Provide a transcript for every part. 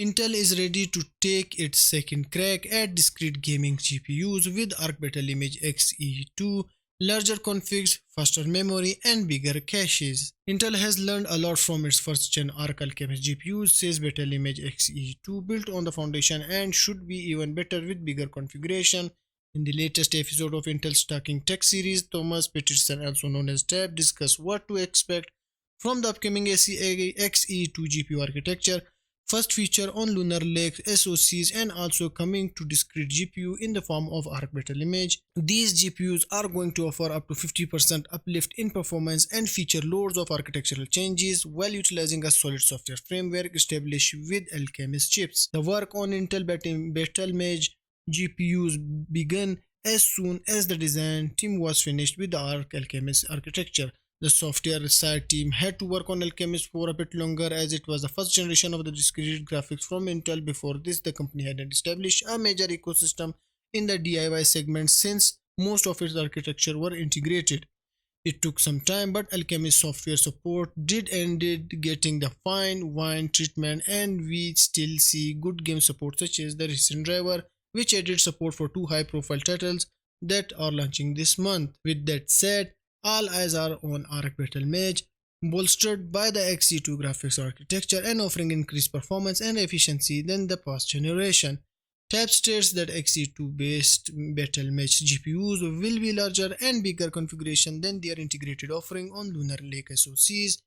Intel is ready to take its second crack at discrete gaming GPUs with Arc Battlemage Xe2, larger configs, faster memory, and bigger caches. Intel has learned a lot from its first-gen Arc Alchemist GPUs, says Battlemage Xe2, built on the foundation and should be even better with bigger configuration. In the latest episode of Intel's Talking Tech series, Thomas Peterson, also known as Tab, discussed what to expect from the upcoming Xe2 GPU architecture, first feature on Lunar Lake SoCs, and also coming to discrete GPU in the form of Arc Battlemage. These GPUs are going to offer up to 50% uplift in performance and feature loads of architectural changes while utilizing a solid software framework established with Alchemist chips. The work on Intel Battlemage GPUs began as soon as the design team was finished with the Arc Alchemist architecture. The software side team had to work on Alchemist for a bit longer as it was the first generation of the discrete graphics from Intel. Before this, the company hadn't established a major ecosystem in the DIY segment since most of its architecture were integrated. It took some time, but Alchemist software support did ended getting the fine wine treatment, and we still see good game support such as the recent driver, which added support for two high-profile titles that are launching this month. With that said, all eyes are on Arc Battlemage, bolstered by the Xe2 graphics architecture and offering increased performance and efficiency than the past generation. Tab states that Xe2 based Battlemage GPUs will be larger and bigger configuration than their integrated offering on Lunar Lake SoCs.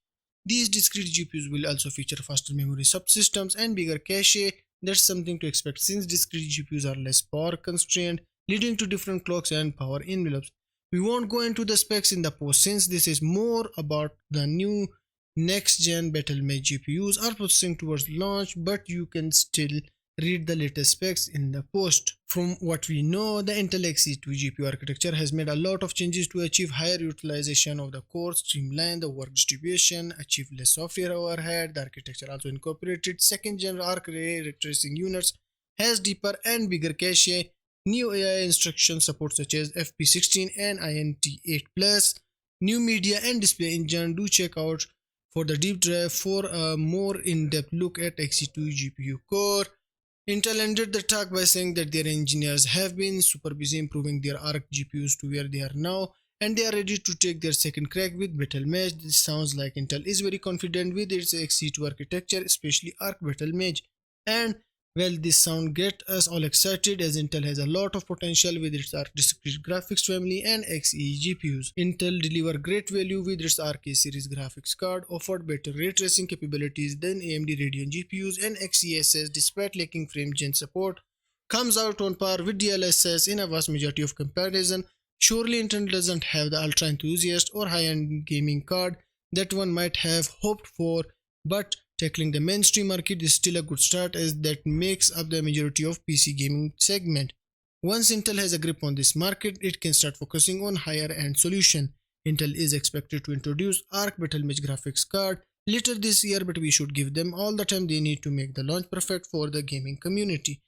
These discrete GPUs will also feature faster memory subsystems and bigger cache. That's something to expect since discrete GPUs are less power constrained, leading to different clocks and power envelopes. We won't go into the specs in the post since this is more about the new next-gen Battlemage GPUs are processing towards launch, but you can still read the latest specs in the post. From what we know, the Intel Xe2 GPU architecture has made a lot of changes to achieve higher utilization of the core, streamline the work distribution, achieve less software overhead. The architecture also incorporated second-gen Arc ray tracing units, has deeper and bigger cache, new AI instruction support such as FP16 and INT8+, new media and display engine. Do check out for the deep dive for a more in-depth look at Xe2 GPU core. Intel ended the talk by saying that their engineers have been super busy improving their Arc GPUs to where they are now, and they are ready to take their second crack with Battlemage. This sounds like Intel is very confident with its Xe2 architecture, especially Arc Battlemage. And well, this sound gets us all excited as Intel has a lot of potential with its Arc discrete graphics family and Xe GPUs. Intel deliver great value with its Arc series graphics card, offered better ray tracing capabilities than AMD Radeon GPUs, and XeSS despite lacking frame gen support comes out on par with DLSS in a vast majority of comparison. Surely Intel doesn't have the ultra enthusiast or high-end gaming card that one might have hoped for, but tackling the mainstream market is still a good start as that makes up the majority of PC gaming segment. Once Intel has a grip on this market, it can start focusing on higher end solution. Intel is expected to introduce Arc Battlemage graphics card later this year, but we should give them all the time they need to make the launch perfect for the gaming community.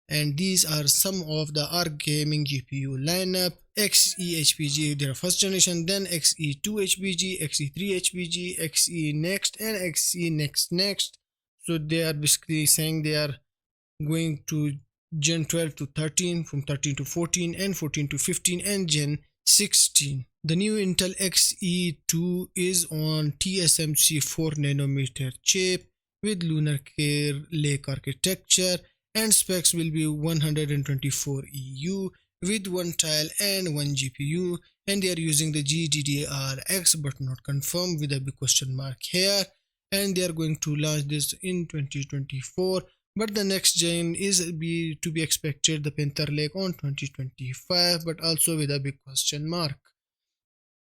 And these are some of the Arc gaming GPU lineup: Xe-HPG, their first generation, then Xe2-HPG, Xe3-HPG, Xe Next, and Xe Next. So they are basically saying they are going to Gen 12 to 13, from 13 to 14, and 14 to 15, and Gen 16. The new Intel Xe2 is on TSMC 4nm chip with Lunar Lake architecture, and specs will be 124 EU with 1 tile and 1 GPU, and they are using the GDDRX but not confirmed with a big question mark here, and they are going to launch this in 2024, but the next gen is to be expected, the Panther Lake, on 2025, but also with a big question mark.